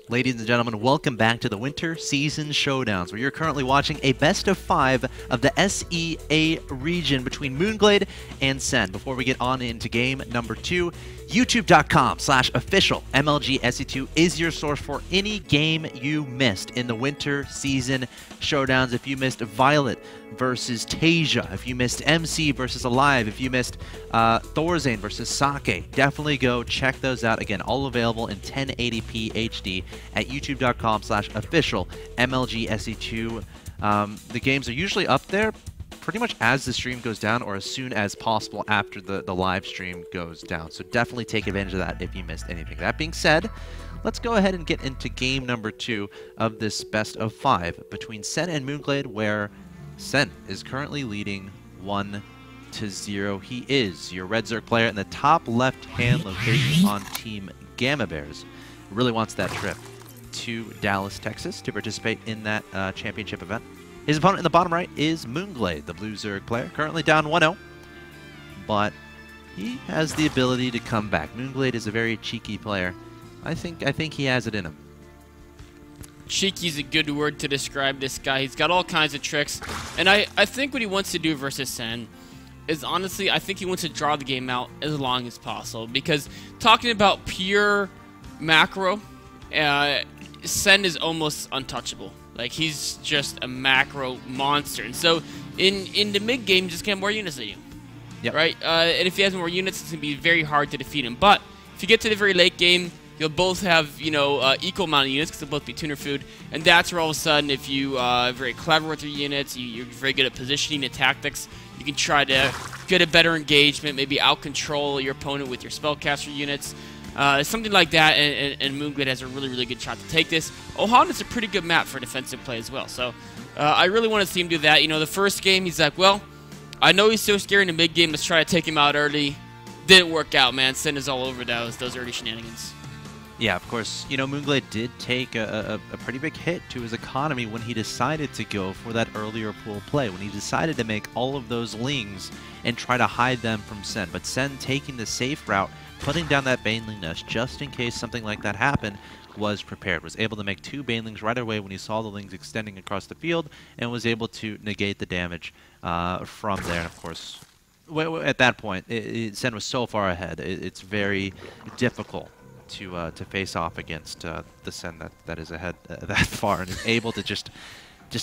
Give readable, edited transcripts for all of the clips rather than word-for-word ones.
Ladies and gentlemen, welcome back to the Winter Season Showdowns, where you're currently watching a best of 5 of the SEA region between Moonglade and Sen. Before we get on into game number 2, youtube.com/official MLGSE2 is your source for any game you missed in the Winter Season Showdowns. If you missed Violet versus Tasia, if you missed MC versus Alive, if you missed Thorzane versus Sake, definitely go check those out. Again, all available in 1080p HD at youtube.com/official MLGSE2. The games are usually up there pretty much as the stream goes down or as soon as possible after the live stream goes down. So definitely take advantage of that if you missed anything. That being said, let's go ahead and get into game number 2 of this best of 5 between Sen and Moonglade, where Sen is currently leading 1-0. He is your Red Zerg player in the top left-hand location on Team Gamma Bears. Really wants that trip to Dallas, Texas to participate in that championship event. His opponent in the bottom right is Moonglade, the Blue Zerg player, currently down 1-0, but he has the ability to come back. Moonglade is a very cheeky player. I think he has it in him. Cheeky is a good word to describe this guy. He's got all kinds of tricks, and I think what he wants to do versus Sen is, honestly, I think he wants to draw the game out as long as possible, because talking about pure macro, Sen is almost untouchable. Like, he's just a macro monster. And so, in the mid-game, just get more units than you. Yep. Right? And if he has more units, it's going to be very hard to defeat him. But, if you get to the very late game, you'll both have, you know, equal amount of units, because they'll both be tuner food. And that's where all of a sudden, if you are very clever with your units, you're very good at positioning and tactics, you can try to get a better engagement, maybe out-control your opponent with your spellcaster units. Something like that, and Moonglade has a really, really good shot to take this. Ohan is a pretty good map for defensive play as well, so I really want to see him do that. You know, the first game, he's like, well, I know he's so scary in the mid-game, let's try to take him out early. Didn't work out, man. Sen is all over those early shenanigans. Yeah, of course, you know, Moonglade did take a pretty big hit to his economy when he decided to go for that earlier pool play, when he decided to make all of those lings and try to hide them from Sen. But Sen taking the safe route, putting down that Baneling nest just in case something like that happened, was prepared, was able to make 2 Banelings right away when he saw the lings extending across the field, and was able to negate the damage from there. And of course, at that point, Sen was so far ahead, it's very difficult to face off against the Sen that is ahead that far and is able to just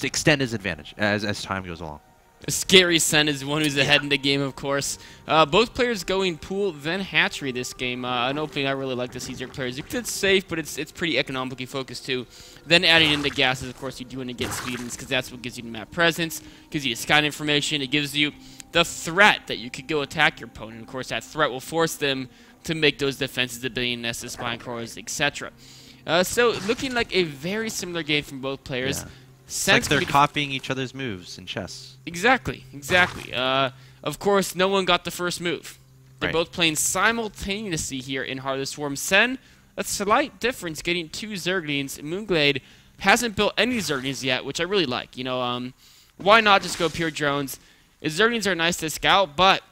extend his advantage as time goes along. A scary Sen is one who's ahead in the game, of course. Both players going pool, then hatchery this game. An opening I really like to see Zerg players. It's safe, but it's pretty economically focused too. Then adding in the gases, of course, you do want to get speedings, because that's what gives you the map presence, gives you the sky information, it gives you the threat that you could go attack your opponent. Of course, that threat will force them to make those defenses, the Billion Nests, the Spine Cores, etc. So, looking like a very similar game from both players. Yeah. It's like they're copying each other's moves in chess. Exactly, exactly. Of course, no one got the first move. They're Right. both playing simultaneously here in Heart of the Swarm. Sen, a slight difference, getting 2 Zerglings. Moonglade hasn't built any Zerglings yet, which I really like. You know, why not just go pure drones? Zerglings are nice to scout, but,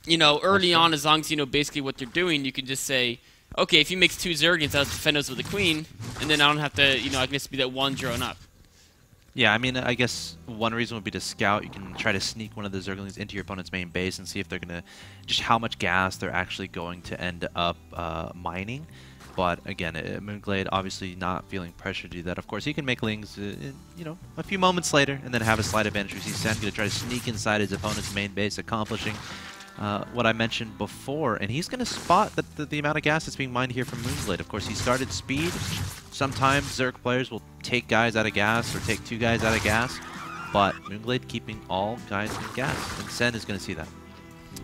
you know, early on, as long as you know basically what they're doing, you can just say, okay, if he makes 2 Zerglings, I'll defend those with a queen, and then I don't have to, you know, I can just be that 1 drone up. Yeah, I mean, I guess one reason would be to scout. You can try to sneak one of the Zerglings into your opponent's main base and see if they're going to, just how much gas they're actually going to end up mining. But again, Moonglade obviously not feeling pressure to do that. Of course, he can make lings, you know, a few moments later and then have a slight advantage. We see Sen going to try to sneak inside his opponent's main base, accomplishing what I mentioned before, and he's going to spot the amount of gas that's being mined here from Moonglade. Of course, he started speed. Sometimes Zerg players will take guys out of gas or take 2 guys out of gas, but Moonglade keeping all guys in gas, and Sen is going to see that.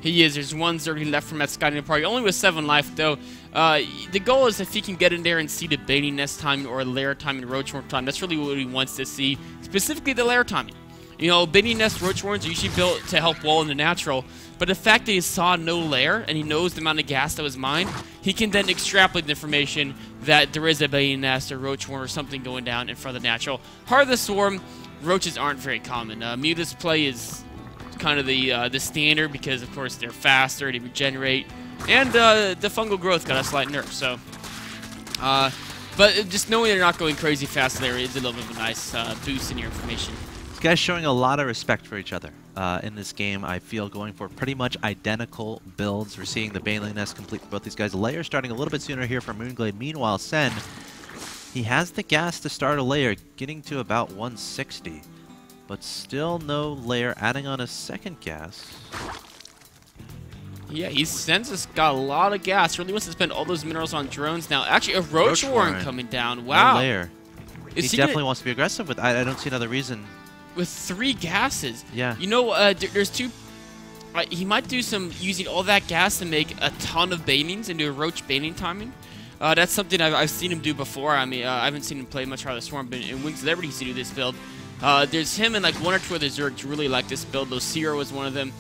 He is. There's 1 Zergling left from that Skyline party, only with 7 life, though. The goal is if he can get in there and see the Baiting Nest timing or lair timing, Roach Worm time, that's really what he wants to see, specifically the lair timing. You know, Baiting Nest Roach Worms are usually built to help wall in the natural, but the fact that he saw no lair and he knows the amount of gas that was mined, he can then extrapolate the information that there is a Baiting Nest or Roach Worm or something going down in front of the natural. Heart of the Swarm, roaches aren't very common. Mutas play is kind of the standard because, of course, they're faster, they regenerate, and the fungal growth got a slight nerf. So But just knowing they're not going crazy fast there is a little bit of a nice boost in your information. These guys showing a lot of respect for each other in this game. I feel going for pretty much identical builds. We're seeing the Baneling Nest complete for both these guys. The layer starting a little bit sooner here for Moonglade. Meanwhile, Sen, he has the gas to start a layer, getting to about 160. But still no layer, adding on a second gas. Yeah, Sen's just got a lot of gas. Really wants to spend all those minerals on drones now. Actually, a Roach Warren coming down. Wow. No layer. He definitely wants to be aggressive with. I don't see another reason. With 3 gases. Yeah. You know, there's 2. He might do some using all that gas to make a ton of banings and do a Roach baning timing. That's something I've seen him do before. I mean, I haven't seen him play much Heart of the Swarm, but in Wings of Liberty to do this build. There's him and like 1 or 2 other Zergs really like this build. Losira was one of them.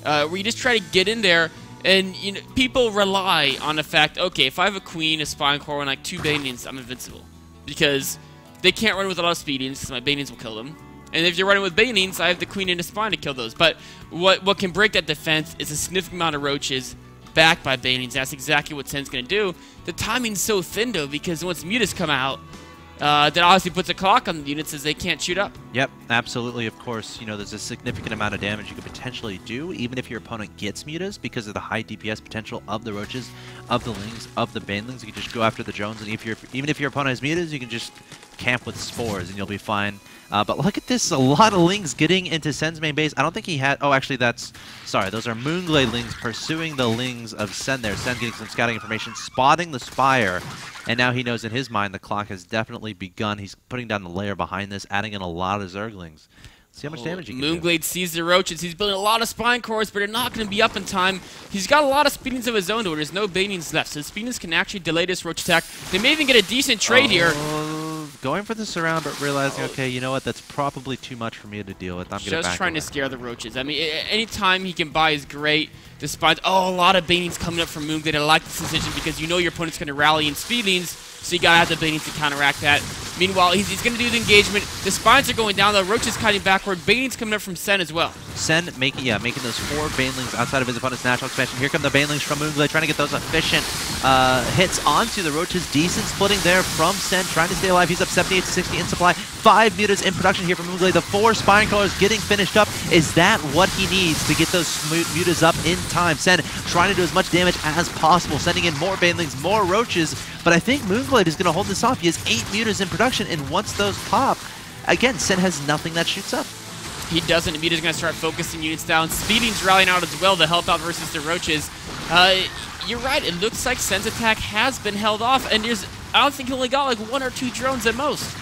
Where you just try to get in there, and you know, people rely on the fact, okay, if I have a Queen, a Spine Core, and like 2 Banings, I'm invincible. Because they can't run with a lot of Speedings, because my Banings will kill them. And if you're running with Banings, I have the Queen and the Spine to kill those. But what can break that defense is a significant amount of Roaches backed by Banings. That's exactly what Sen's going to do. The timing's so thin, though, because once Mutas come out, that obviously puts a clock on the units as they can't shoot up. Yep, absolutely. Of course, you know, there's a significant amount of damage you could potentially do, even if your opponent gets mutas, because of the high DPS potential of the Roaches, of the Lings, of the Banelings. You can just go after the drones, and even if your opponent has mutas, you can just camp with spores, and you'll be fine. But look at this, a lot of Lings getting into Sen's main base. I don't think he had... Oh, actually, sorry, those are Moonglade Lings pursuing the Lings of Sen there. Sen getting some scouting information, spotting the Spire, and now he knows in his mind the clock has definitely begun. He's putting down the layer behind this, adding in a lot of Zerglings. See how much damage he can do. Moonglade sees the Roaches. He's building a lot of Spine Cores, but they're not going to be up in time. He's got a lot of Speedings of his own, though. There's no Banings left, so the Speedings can actually delay this Roach attack. They may even get a decent trade here. Going for the surround, but realizing, okay, you know what, that's probably too much for me to deal with. I'm going to back Just trying to scare the Roaches. I mean, anytime he can buy is great. The Spines, a lot of Banings coming up from Moonglade. I like this decision because you know your opponent's going to rally in Speedings, so you got to have the Banings to counteract that. Meanwhile, he's going to do the engagement. The Spines are going down, the Roaches kiting backward. Banings coming up from Sen as well. Sen making those 4 Banelings outside of his opponent's natural expansion. Here come the Banelings from Moonglade, trying to get those efficient hits onto the Roaches. Decent splitting there from Sen, trying to stay alive. He's up 78 to 60 in supply. 5 mutas in production here from Moonglade. The 4 Spine Colors getting finished up. Is that what he needs to get those mutas up in time? Sen trying to do as much damage as possible, sending in more Banelings, more Roaches. But I think Moonglade is going to hold this off. He has 8 mutas in production, and once those pop, again, Sen has nothing that shoots up. He doesn't. Mita's going to start focusing units down. Speeding's rallying out as well to help out versus the Roaches. You're right. It looks like Sen's attack has been held off, and I don't think he only got like 1 or 2 drones at most.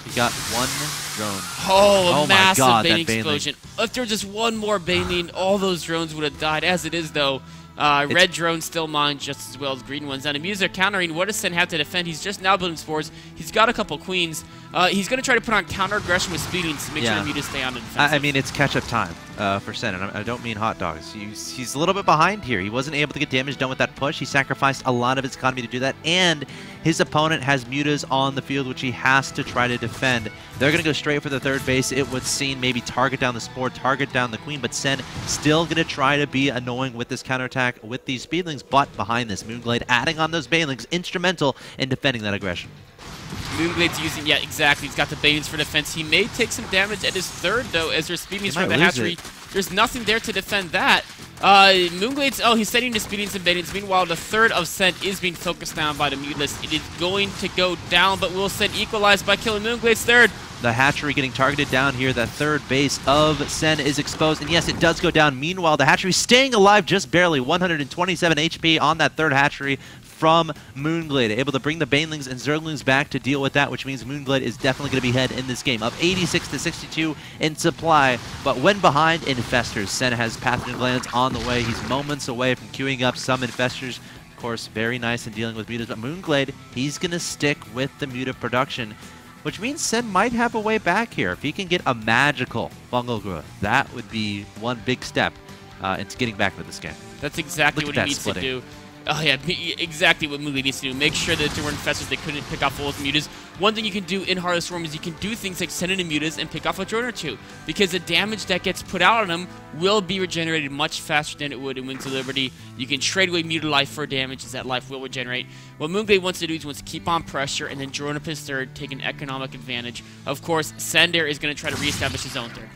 He got 1 drone. Oh, massive Baneling explosion. If there was just 1 more Baneling, all those drones would have died. As it is, though, red drones still mine just as well as green ones. And the Mutas are countering. What does Sen have to defend? He's just now building spores. He's got a couple queens. He's going to try to put on counter aggression with Speedings to make sure the Mutas stay on the defensive. I mean, it's catch-up time for Sen, and I don't mean hot dogs. He's a little bit behind here. He wasn't able to get damage done with that push. He sacrificed a lot of his economy to do that, and his opponent has mutas on the field, which he has to try to defend. They're going to go straight for the 3rd base. It would seem maybe target down the Spore, target down the Queen, but Sen still going to try to be annoying with this counterattack with these Speedlings, but behind this, Moonglade adding on those Banelings, instrumental in defending that aggression. Moonglade's using, yeah, exactly. He's got the Banelings for defense. He may take some damage at his 3rd, though, as there's Speedings for the hatchery. There's nothing there to defend that. Moonglade's, he's setting the Speedings and Banelings. Meanwhile, the 3rd of Sen is being focused down by the Mutalist. It is going to go down, but will Sen equalize by killing Moonglade's 3rd. The hatchery getting targeted down here. That 3rd base of Sen is exposed, and yes, it does go down. Meanwhile, the hatchery staying alive just barely. 127 HP on that 3rd hatchery from Moonglade, able to bring the Banelings and Zerglings back to deal with that, which means Moonglade is definitely going to be ahead in this game. Up 86 to 62 in supply, but when behind, Infestors. Sen has Pathogen Glands on the way. He's moments away from queuing up some Infestors. Of course, very nice in dealing with mutas, but Moonglade, he's going to stick with the muta production, which means Sen might have a way back here. If he can get a magical fungal growth, that would be one big step into getting back into this game. That's exactly what he needs to do. Oh yeah, exactly what Moonglade needs to do. Make sure that there were infestors that couldn't pick off all the mutas. One thing you can do in Heart of the Swarm is you can do things like send in mutas and pick off a drone or two, because the damage that gets put out on them will be regenerated much faster than it would in Wings of Liberty. You can trade away muta life for damage, as that life will regenerate. What Moonglade wants to do is he wants to keep on pressure and then drone up his third, take an economic advantage. Of course, Sender is going to try to reestablish his own third.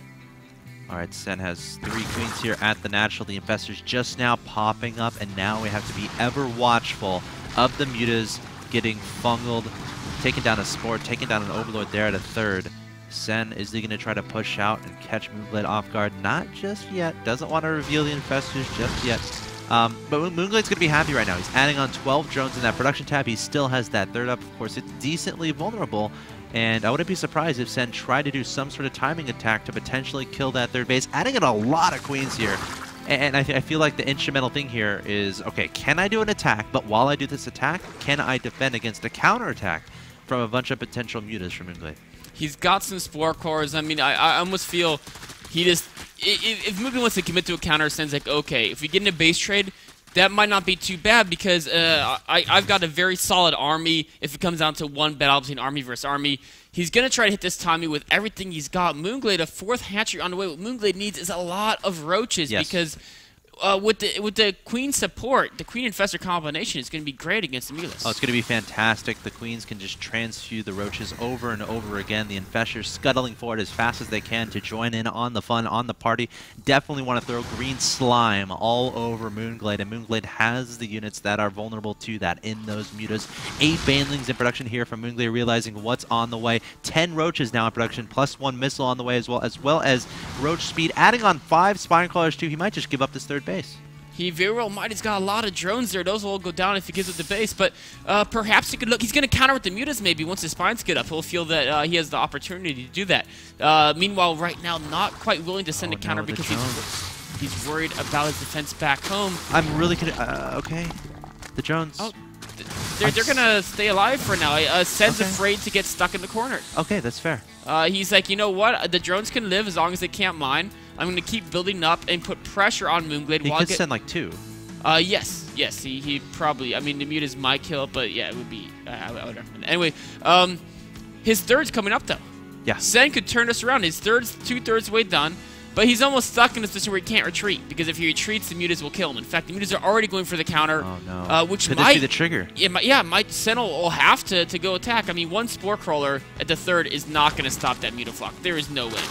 Alright, Sen has 3 queens here at the natural. The infestors just now popping up, and now we have to be ever watchful of the mutas getting fungled, taking down a Sport, taking down an Overlord there at a third. Sen, is he going to try to push out and catch Moonglade off guard? Not just yet. Doesn't want to reveal the infestors just yet. But Moonglade's going to be happy right now. He's adding on 12 drones in that production tab. He still has that third up. Of course, it's decently vulnerable. And I wouldn't be surprised if Sen tried to do some sort of timing attack to potentially kill that third base, adding in a lot of queens here. And I feel like the instrumental thing here is, okay, can I do an attack? But while I do this attack, can I defend against a counterattack from a bunch of potential mutas from Moonglade? He's got some Spore Cores. I mean, I almost feel he just... If Moonglade wants to commit to a counter, Sen's like, okay, if we get in a base trade, that might not be too bad, because I've got a very solid army. If it comes down to one battle between army versus army, he's going to try to hit this Tommy with everything he's got. Moonglade, a 4th hatchery on the way. What Moonglade needs is a lot of roaches, yes, because with the queen support, the queen infestor combination is going to be great against the mutas. Oh, it's going to be fantastic. The queens can just transfuse the roaches over and over again. The infestors scuttling forward as fast as they can to join in on the fun, on the party. Definitely want to throw green slime all over Moonglade, and Moonglade has the units that are vulnerable to that in those mutas. 8 banelings in production here from Moonglade, realizing what's on the way. 10 roaches now in production, plus 1 missile on the way, as well as roach speed. Adding on 5 spine crawlers too. He might just give up this third base. He very well might. He's got a lot of drones there. Those will all go down if he gives up the base. But perhaps he could look. He's going to counter with the mutas maybe once his spines get up. He'll feel that he has the opportunity to do that. Meanwhile, right now, not quite willing to send a counter because he's worried about his defense back home. I'm really okay. The drones. Oh, they're going to stay alive for now. Sen's afraid to get stuck in the corner. Okay, that's fair. He's like, you know what? The drones can live as long as they can't mine. I'm going to keep building up and put pressure on Moonglade. He could send like 2. Yes. He probably. I mean, the mutas might kill, but yeah, it would be. I would recommend it. Anyway, his third's coming up though. Yeah. Sen could turn us around. His third's 2/3 way done, but he's almost stuck in a position where he can't retreat, because if he retreats, the mutas will kill him. In fact, the mutas are already going for the counter. Oh no. Which could might this be the trigger? Sen will have to go attack. I mean, 1 Spore Crawler at the third is not going to stop that mutaflock. There is no way.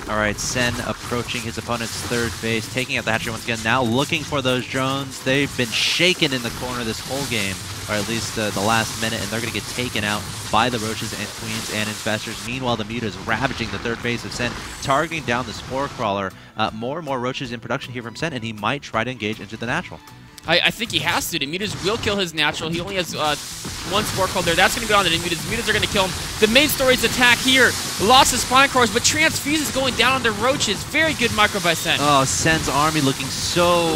Alright, Sen approaching his opponent's third base, taking out the hatchery once again, now looking for those drones. They've been shaken in the corner this whole game, or at least the last minute, and they're going to get taken out by the roaches and queens and infestors. Meanwhile, the muta is ravaging the third base of Sen, targeting down the Spore Crawler. More and more roaches in production here from Sen, and he might try to engage into the natural. I think he has to. The mutas will kill his natural. He only has 1 Spore Crawler there. That's going to go on to the mutas. The mutas are going to kill him. The main story's attack here. Lots of spine crawlers, but Transfuse is going down on the roaches. Very good micro by Sen. Oh, Sen's army looking so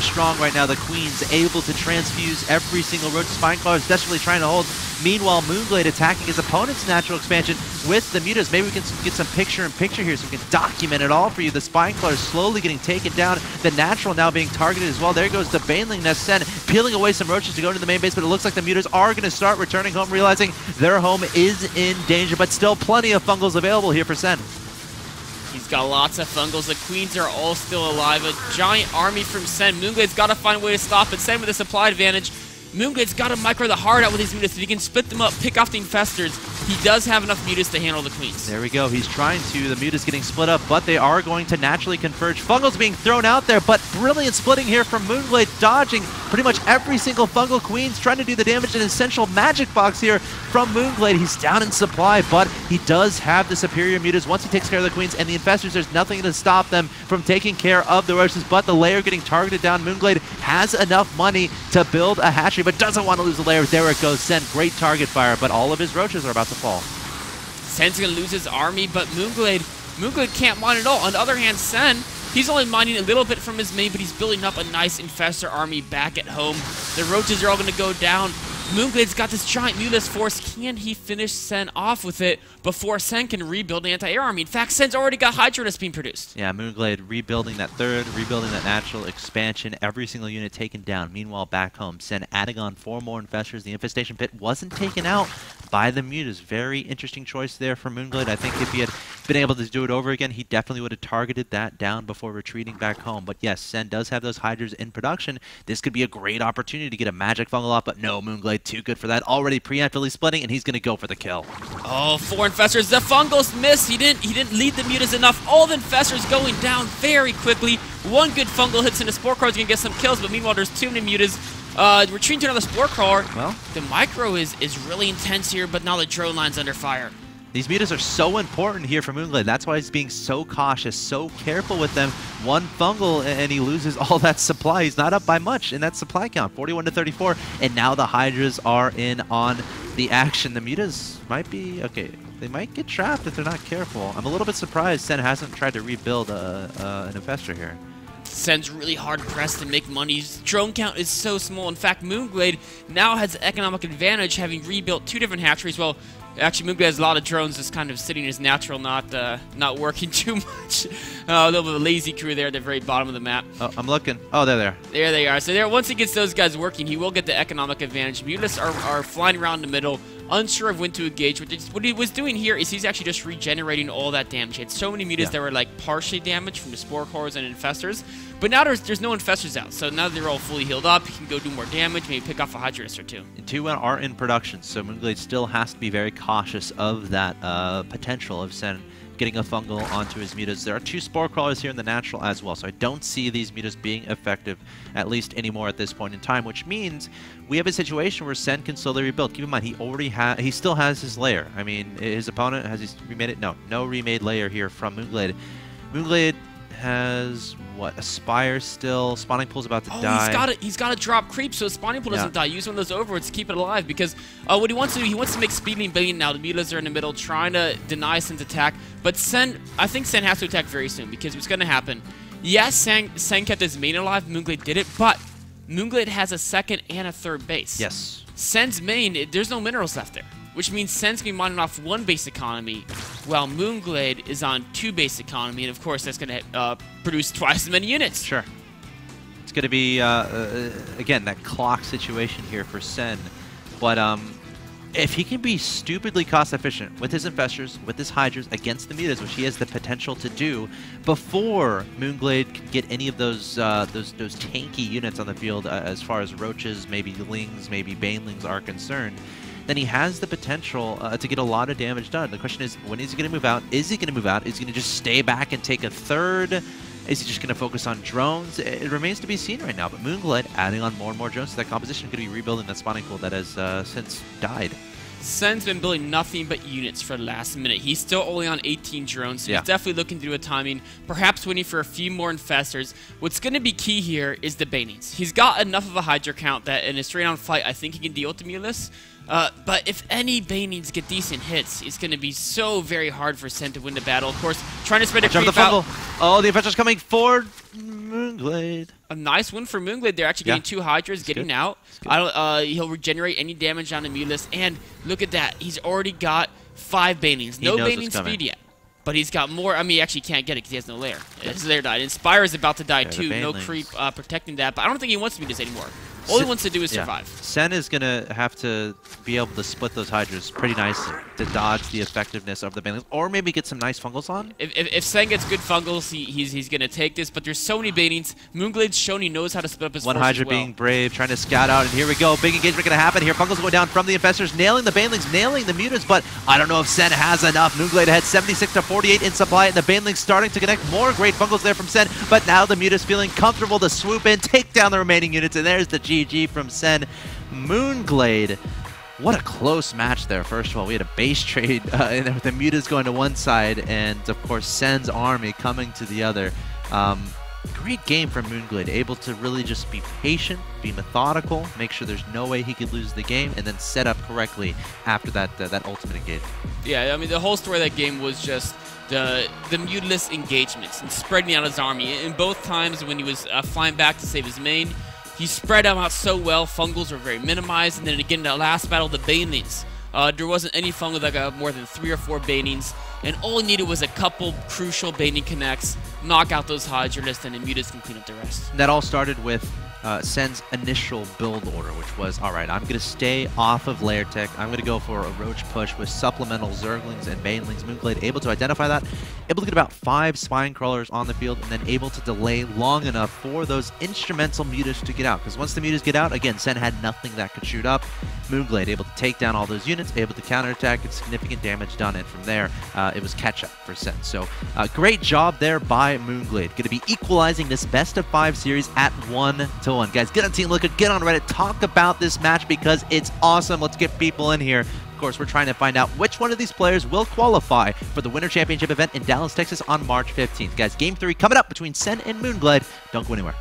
strong right now. The queen's able to transfuse every single roach. Spine crawler is desperately trying to hold. Meanwhile, Moonglade attacking his opponent's natural expansion with the mutas. Maybe we can get some picture-in-picture here so we can document it all for you. The spine crawler is slowly getting taken down. The natural now being targeted as well. There goes the baneling nest. Sen peeling away some roaches to go into the main base, but it looks like the mutas are going to start returning home, realizing their home is in danger, but still plenty of fungals available here for Sen. He's got lots of fungals. The queens are all still alive. A giant army from Sen. Moonglade's got to find a way to stop it. Sen with a supply advantage. Moonglade's got to micro the heart out with these mutas. If he can split them up, pick off the infestors, he does have enough mutas to handle the queens. There we go. He's trying to. The mutas getting split up, but they are going to naturally converge. Fungals being thrown out there, but brilliant splitting here from Moonglade, dodging pretty much every single fungal queens, trying to do the damage. An essential magic box here from Moonglade. He's down in supply, but he does have the superior mutas. Once he takes care of the queens and the infestors, there's nothing to stop them from taking care of the roaches, but the layer getting targeted down. Moonglade has enough money to build a hatchery, but doesn't want to lose the layer. There it goes. Sen, great target fire, but all of his roaches are about to fall. Sen's going to lose his army, but Moonglade can't mine at all. On the other hand, Sen, he's only mining a little bit from his main, but he's building up a nice infestor army back at home. The roaches are all going to go down. Moonglade's got this giant Mutas force. Can he finish Sen off with it before Sen can rebuild the anti-air army? In fact, Sen's already got Hydronus being produced. Yeah, Moonglade rebuilding that third, rebuilding that natural expansion, every single unit taken down. Meanwhile, back home, Sen adding on 4 more infestors. The infestation pit wasn't taken out by the Mutas. Very interesting choice there for Moonglade. I think if he had been able to do it over again, he definitely would have targeted that down before retreating back home. But yes, Sen does have those Hydras in production. This could be a great opportunity to get a magic fungal off, but no, Moonglade too good for that. Already preemptively splitting, and he's going to go for the kill. Oh, 4 infestors. The fungals miss. He didn't lead the Mutas enough. All the infestors going down very quickly. One good fungal hits into Spore Crawler is going to get some kills, but meanwhile, there's too many Mutas. Retreating to another Spore Crawler. Well, the micro is really intense here, but now the drone line's under fire. These Mutas are so important here for Moonglade. That's why he's being so cautious, so careful with them. One fungal, and he loses all that supply. He's not up by much in that supply count, 41 to 34. And now the Hydras are in on the action. The Mutas might be, okay, they might get trapped if they're not careful. I'm a little bit surprised Sen hasn't tried to rebuild an infestor here. Sen's really hard pressed to make money. His drone count is so small. In fact, Moonglade now has economic advantage, having rebuilt 2 different hatcheries. Well, actually, Moonglade has a lot of drones just kind of sitting in his natural, not working too much. A little bit of a lazy crew there at the very bottom of the map. Oh, I'm looking. Oh, there. There they are. So there, once he gets those guys working, he will get the economic advantage. Mutas are flying around the middle, unsure of when to engage. What he was doing here is he's actually just regenerating all that damage. He had so many Mutas that were like partially damaged from the Spore Cores and Infestors. But now there's no Infestors out, so now they're all fully healed up. He can go do more damage, maybe pick off a Hydronus or 2. And 2 are in production, so Moonglade still has to be very cautious of that potential of Sen getting a fungal onto his Mutas. There are 2 Spore Crawlers here in the natural as well, so I don't see these Mutas being effective, at least anymore at this point in time, which means we have a situation where Sen can slowly rebuild. Keep in mind, he still has his lair. I mean, his opponent, has he remade it? No remade lair here from Moonglade. Moonglade has, what, a Spire still. Spawning Pool's about to die. He's got to drop creep so his Spawning Pool doesn't die. Use one of those overwords to keep it alive, because what he wants to do, he wants to make Speedling Billion now. The Mutas are in the middle trying to deny Sen's attack, but I think Sen has to attack very soon, because what's going to happen, yes, Sen kept his main alive, Moonglade did it, but Moonglade has a 2nd and a 3rd base. Yes. Sen's main, there's no minerals left there, which means Sen's going to be mining off 1 base economy, while Moonglade is on 2 base economy, and of course that's going to produce twice as many units. Sure. It's going to be, again, that clock situation here for Sen, but if he can be stupidly cost efficient with his Infestors, with his Hydras against the Mutas, which he has the potential to do, before Moonglade can get any of those tanky units on the field, as far as Roaches, maybe Lings, maybe Banelings are concerned, then he has the potential to get a lot of damage done. The question is, when is he going to move out? Is he going to move out? Is he going to just stay back and take a 3rd? Is he just going to focus on drones? It remains to be seen right now, but Moonglade adding on more and more drones to that composition could be rebuilding that spawning pool that has since died. Sen's been building nothing but units for the last minute. He's still only on 18 drones, so he's definitely looking to do a timing, perhaps waiting for a few more Infestors. What's going to be key here is the Banings. He's got enough of a Hydra count that in a straight-on fight, I think he can deal with the Mutas. But if any Banings get decent hits, it's going to be so very hard for Sen to win the battle. Of course, trying to spread a creep out. Oh, the Infestor's coming forward. Moonglade. A nice win for Moonglade. They're actually getting 2 Hydras, getting out. He'll regenerate any damage on the Mutas. And look at that. He's already got 5 Banings. No Baning speed yet. But he's got more. I mean, he actually can't get it because he has no lair. His lair died. Inspire is about to die too. No creep protecting that. But I don't think he wants to be this anymore. All he wants to do is survive. Sen is going to have to be able to split those Hydras pretty nicely to dodge the effectiveness of the Banelings, or maybe get some nice fungals on. If Sen gets good fungals, he's going to take this, but there's so many Banings. Moonglade's shown he knows how to split up his force. One Hydra being brave, trying to scout out, and here we go. Big engagement going to happen here. Fungals going down from the Infestors, nailing the Banelings, nailing the Mutas, but I don't know if Sen has enough. Moonglade had 76 to 48 in supply, and the Banelings starting to connect. More great fungals there from Sen, but now the Mutas feeling comfortable to swoop in, take down the remaining units, and there's the GG from Sen. Moonglade, what a close match there. First of all, we had a base trade in there with the Mutas going to one side and, of course, Sen's army coming to the other. Great game from Moonglade, able to really just be patient, be methodical, make sure there's no way he could lose the game, and then set up correctly after that ultimate engagement. Yeah, I mean, the whole story of that game was just the mutaless engagements and spreading out his army. In both times when he was flying back to save his main, He spread them out so well, fungals were very minimized, and then again in that last battle, the banelings. There wasn't any fungal that got more than 3 or 4 banings, and all he needed was a couple crucial baning connects, knock out those Hydrolist, and Mutas can clean up the rest. That all started with Sen's initial build order, which was, all right, I'm going to stay off of Lair Tech. I'm going to go for a Roach push with supplemental Zerglings and Banelings. Moonglade able to identify that, able to get about 5 Spine Crawlers on the field, and then able to delay long enough for those instrumental Mutas to get out. Because once the Mutas get out, again, Sen had nothing that could shoot up. Moonglade able to take down all those units, able to counterattack, and significant damage done. And from there, it was catch-up for Sen. So great job there by Moonglade. Going to be equalizing this best-of-5 series at 1-1. Guys, get on Team Liquid, get on Reddit, talk about this match because it's awesome. Let's get people in here. Of course, we're trying to find out which one of these players will qualify for the Winter Championship event in Dallas, Texas on March 15th. Guys, Game 3 coming up between Sen and Moonglade. Don't go anywhere.